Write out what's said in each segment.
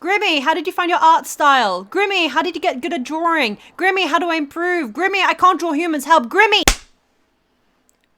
Grimmy, how did you find your art style? Grimmy, how did you get good at drawing? Grimmy, how do I improve? Grimmy, I can't draw humans, help! Grimmy!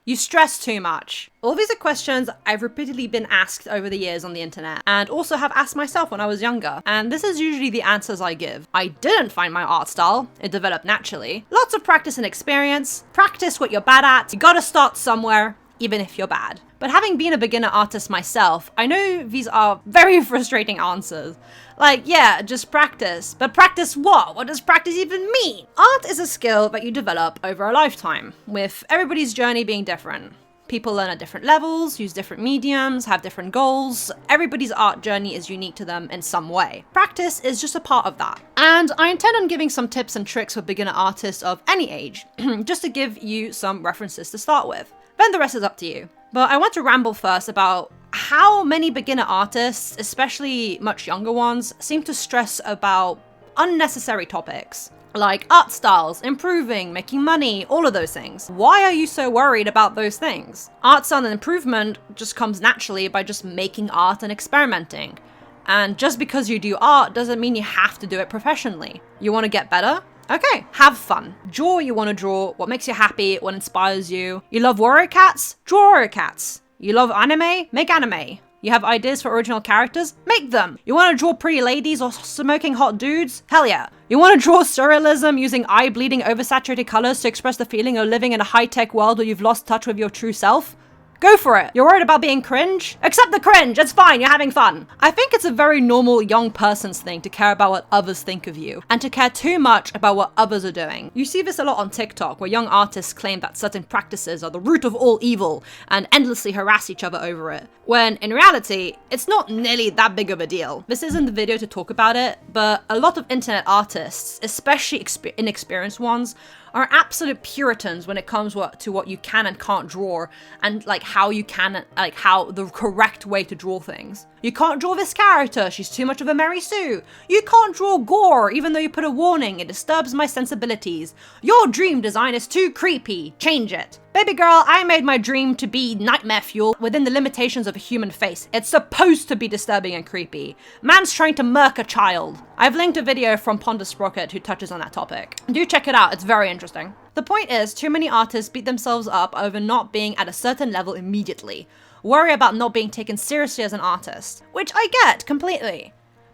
You stress too much. All these are questions I've repeatedly been asked over the years on the internet, and also have asked myself when I was younger, and this is usually the answers I give. I didn't find my art style, it developed naturally. Lots of practice and experience. Practice what you're bad at. You gotta start somewhere, even if you're bad. But having been a beginner artist myself, I know these are very frustrating answers. Like, yeah, just practice. But practice what? What does practice even mean? Art is a skill that you develop over a lifetime, with everybody's journey being different. People learn at different levels, use different mediums, have different goals. Everybody's art journey is unique to them in some way. Practice is just a part of that. And I intend on giving some tips and tricks for beginner artists of any age, just to give you some references to start with. Then the rest is up to you. But I want to ramble first about how many beginner artists, especially much younger ones, seem to stress about unnecessary topics. Like art styles, improving, making money, all of those things. Why are you so worried about those things? Art style and improvement just comes naturally by just making art and experimenting. And just because you do art doesn't mean you have to do it professionally. You want to get better? Okay, have fun. Draw what you want to draw, what makes you happy, what inspires you. You love warrior cats? Draw warrior cats. You love anime? Make anime. You have ideas for original characters? Make them! You want to draw pretty ladies or smoking hot dudes? Hell yeah. You want to draw surrealism using eye-bleeding oversaturated colors to express the feeling of living in a high-tech world where you've lost touch with your true self? Go for it. You're worried about being cringe? Accept the cringe, it's fine, you're having fun. I think it's a very normal young person's thing to care about what others think of you, and to care too much about what others are doing. You see this a lot on TikTok, where young artists claim that certain practices are the root of all evil, and endlessly harass each other over it. When, in reality, it's not nearly that big of a deal. This isn't the video to talk about it, but a lot of internet artists, especially inexperienced ones, are absolute puritans when it comes to what you can and can't draw, and like how the correct way to draw things. You can't draw this character, she's too much of a Mary Sue. You can't draw gore, even though you put a warning, it disturbs my sensibilities. Your dream design is too creepy, change it. Baby girl, I made my dream to be nightmare fuel within the limitations of a human face. It's supposed to be disturbing and creepy. Man's trying to murk a child. I've linked a video from Ponder Sprocket who touches on that topic. Do check it out, it's very interesting. The point is, too many artists beat themselves up over not being at a certain level immediately. Worry about not being taken seriously as an artist, which I get completely.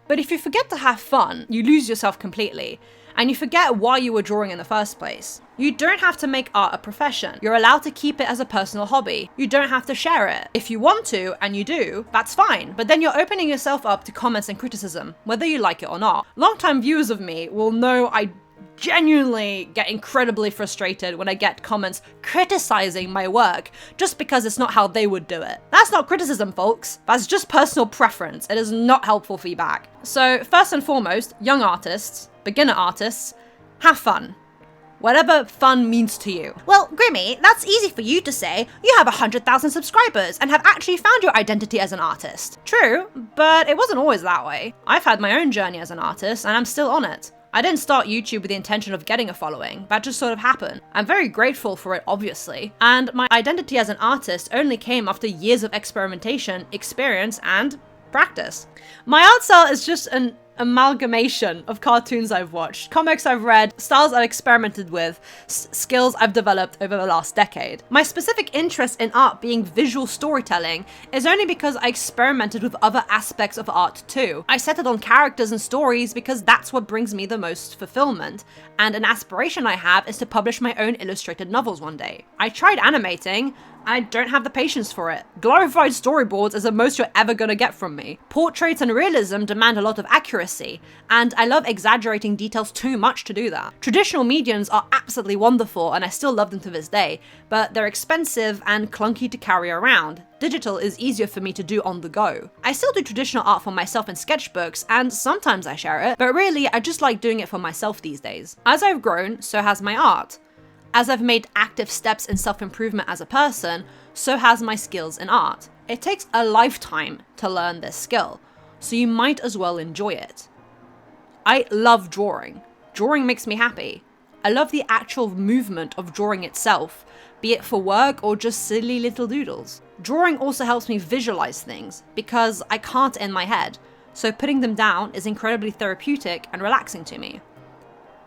But if you forget to have fun, you lose yourself completely, and you forget why you were drawing in the first place. You don't have to make art a profession. You're allowed to keep it as a personal hobby. You don't have to share it. If you want to, and you do, that's fine. But then you're opening yourself up to comments and criticism, whether you like it or not. Longtime viewers of me will know I genuinely get incredibly frustrated when I get comments criticizing my work just because it's not how they would do it. That's not criticism, folks. That's just personal preference. It is not helpful feedback. So first and foremost, young artists, beginner artists, have fun. Whatever fun means to you. Well, Grimmy, that's easy for you to say. You have 100,000 subscribers and have actually found your identity as an artist. True, but it wasn't always that way. I've had my own journey as an artist and I'm still on it. I didn't start YouTube with the intention of getting a following, that just sort of happened. I'm very grateful for it, obviously, and my identity as an artist only came after years of experimentation, experience, and practice. My art style is just an amalgamation of cartoons I've watched, comics I've read, styles I've experimented with, skills I've developed over the last decade. My specific interest in art being visual storytelling is only because I experimented with other aspects of art too. I settled on characters and stories because that's what brings me the most fulfillment, and an aspiration I have is to publish my own illustrated novels one day. I tried animating, I don't have the patience for it. Glorified storyboards is the most you're ever gonna get from me. Portraits and realism demand a lot of accuracy, and I love exaggerating details too much to do that. Traditional mediums are absolutely wonderful, and I still love them to this day, but they're expensive and clunky to carry around. Digital is easier for me to do on the go. I still do traditional art for myself in sketchbooks, and sometimes I share it, but really I just like doing it for myself these days. As I've grown, so has my art. As I've made active steps in self-improvement as a person, so has my skills in art. It takes a lifetime to learn this skill, so you might as well enjoy it. I love drawing. Drawing makes me happy. I love the actual movement of drawing itself, be it for work or just silly little doodles. Drawing also helps me visualize things, because I can't in my head, so putting them down is incredibly therapeutic and relaxing to me.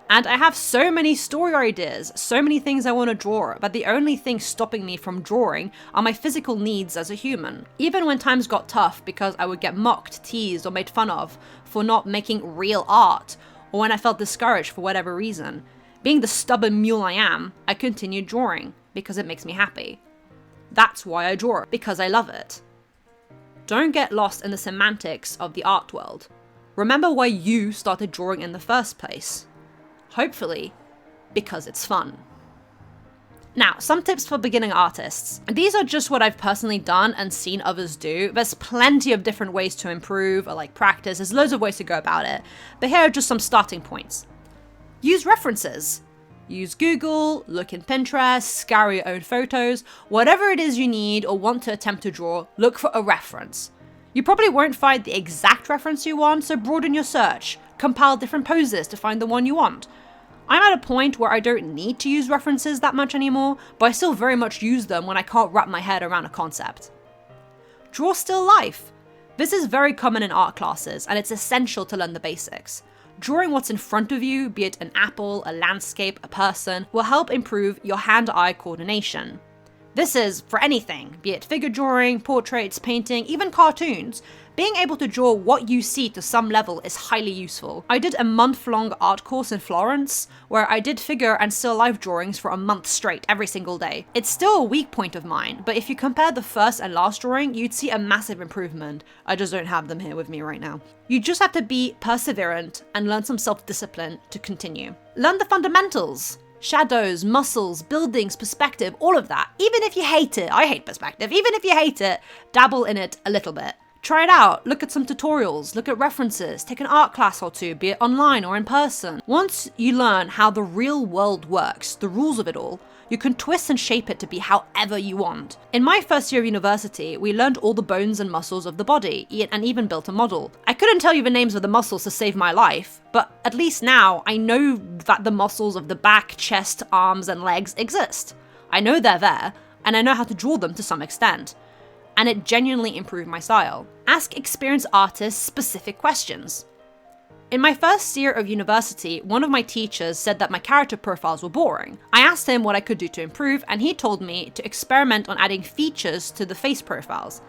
And I have so many story ideas, so many things I want to draw, but the only thing stopping me from drawing are my physical needs as a human. Even when times got tough because I would get mocked, teased, or made fun of for not making real art, or when I felt discouraged for whatever reason, being the stubborn mule I am, I continued drawing because it makes me happy. That's why I draw, because I love it. Don't get lost in the semantics of the art world. Remember why you started drawing in the first place. Hopefully, because it's fun. Now, some tips for beginning artists. These are just what I've personally done and seen others do. There's plenty of different ways to improve or practice. There's loads of ways to go about it. But here are just some starting points. Use references. Use Google, look in Pinterest, scour your own photos. Whatever it is you need or want to attempt to draw, look for a reference. You probably won't find the exact reference you want, so broaden your search. Compile different poses to find the one you want. I'm at a point where I don't need to use references that much anymore, but I still very much use them when I can't wrap my head around a concept. Draw still life. This is very common in art classes, and it's essential to learn the basics. Drawing what's in front of you, be it an apple, a landscape, a person, will help improve your hand-eye coordination. This is for anything, be it figure drawing, portraits, painting, even cartoons. Being able to draw what you see to some level is highly useful. I did a month-long art course in Florence, where I did figure and still life drawings for a month straight, every single day. It's still a weak point of mine, but if you compare the first and last drawing, you'd see a massive improvement. I just don't have them here with me right now. You just have to be perseverant and learn some self-discipline to continue. Learn the fundamentals. Shadows, muscles, buildings, perspective, all of that. Even if you hate it, I hate perspective, even if you hate it, dabble in it a little bit. Try it out, look at some tutorials, look at references, take an art class or two, be it online or in person. Once you learn how the real world works, the rules of it all, you can twist and shape it to be however you want. In my first year of university, we learned all the bones and muscles of the body, and even built a model. I couldn't tell you the names of the muscles to save my life, but at least now I know that the muscles of the back, chest, arms, and legs exist. I know they're there, and I know how to draw them to some extent. And it genuinely improved my style. Ask experienced artists specific questions. In my first year of university, one of my teachers said that my character profiles were boring. I asked him what I could do to improve, and he told me to experiment on adding features to the face profiles.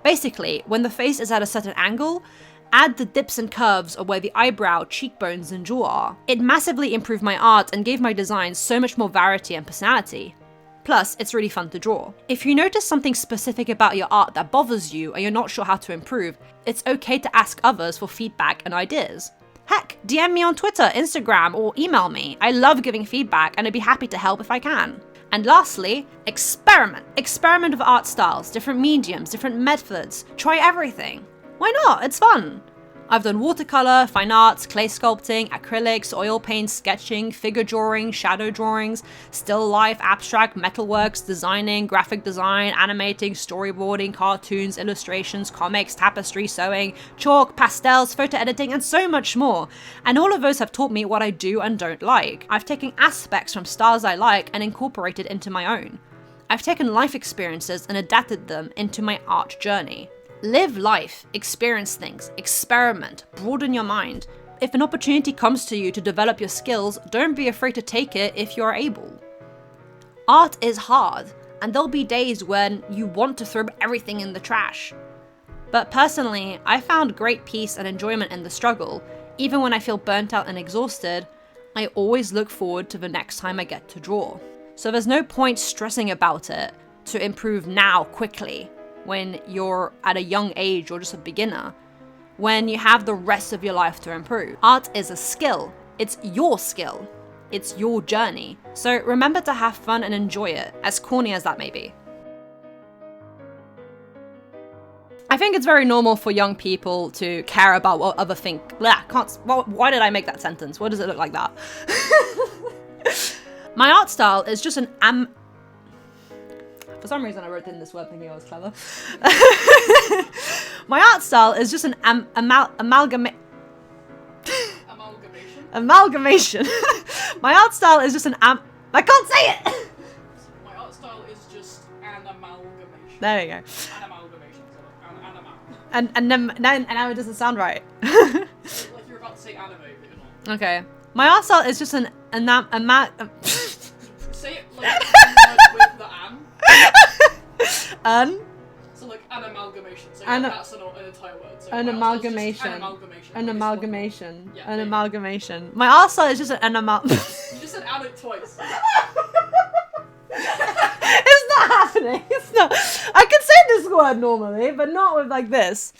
Basically, when the face is at a certain angle, add the dips and curves of where the eyebrow, cheekbones, and jaw are. It massively improved my art and gave my designs so much more variety and personality. Plus, it's really fun to draw. If you notice something specific about your art that bothers you and you're not sure how to improve, it's okay to ask others for feedback and ideas. Heck, DM me on Twitter, Instagram, or email me. I love giving feedback and I'd be happy to help if I can. And lastly, experiment. Experiment with art styles, different mediums, different methods. Try everything. Why not? It's fun. I've done watercolor, fine arts, clay sculpting, acrylics, oil paint, sketching, figure drawing, shadow drawings, still life, abstract, metalworks, designing, graphic design, animating, storyboarding, cartoons, illustrations, comics, tapestry, sewing, chalk, pastels, photo editing, and so much more. And all of those have taught me what I do and don't like. I've taken aspects from styles I like and incorporated into my own. I've taken life experiences and adapted them into my art journey. Live life, experience things, experiment, broaden your mind. If an opportunity comes to you to develop your skills, don't be afraid to take it if you're able. Art is hard, and there'll be days when you want to throw everything in the trash. But personally, I found great peace and enjoyment in the struggle. Even when I feel burnt out and exhausted, I always look forward to the next time I get to draw. So there's no point stressing about it to improve now quickly, when you're at a young age or just a beginner, when you have the rest of your life to improve. Art is a skill. It's your skill. It's your journey. So remember to have fun and enjoy it, as corny as that may be. I think it's very normal for young people to care about what other think. Why did I make that sentence? What does it look like that? My art style is just an For some reason I wrote in this word thinking I was clever. My art style is just an amalgamation. Amalgamation. My art style is just I can't say it! My art style is just an amalgamation. There you go. An amalgamation. and then now it doesn't sound right. Like you're about to say anime, but you're not. Okay. My arsehole is just Say it like with the an. So like an amalgamation. So An- that's an entire word. So An my arsehole is just amalgamation. An amalgamation. An amalgamation. Yeah, An maybe. amalgamation. My arsehole is just an amal. You just said an it twice. It's not happening. It's not. I can say this word normally, but not with like this.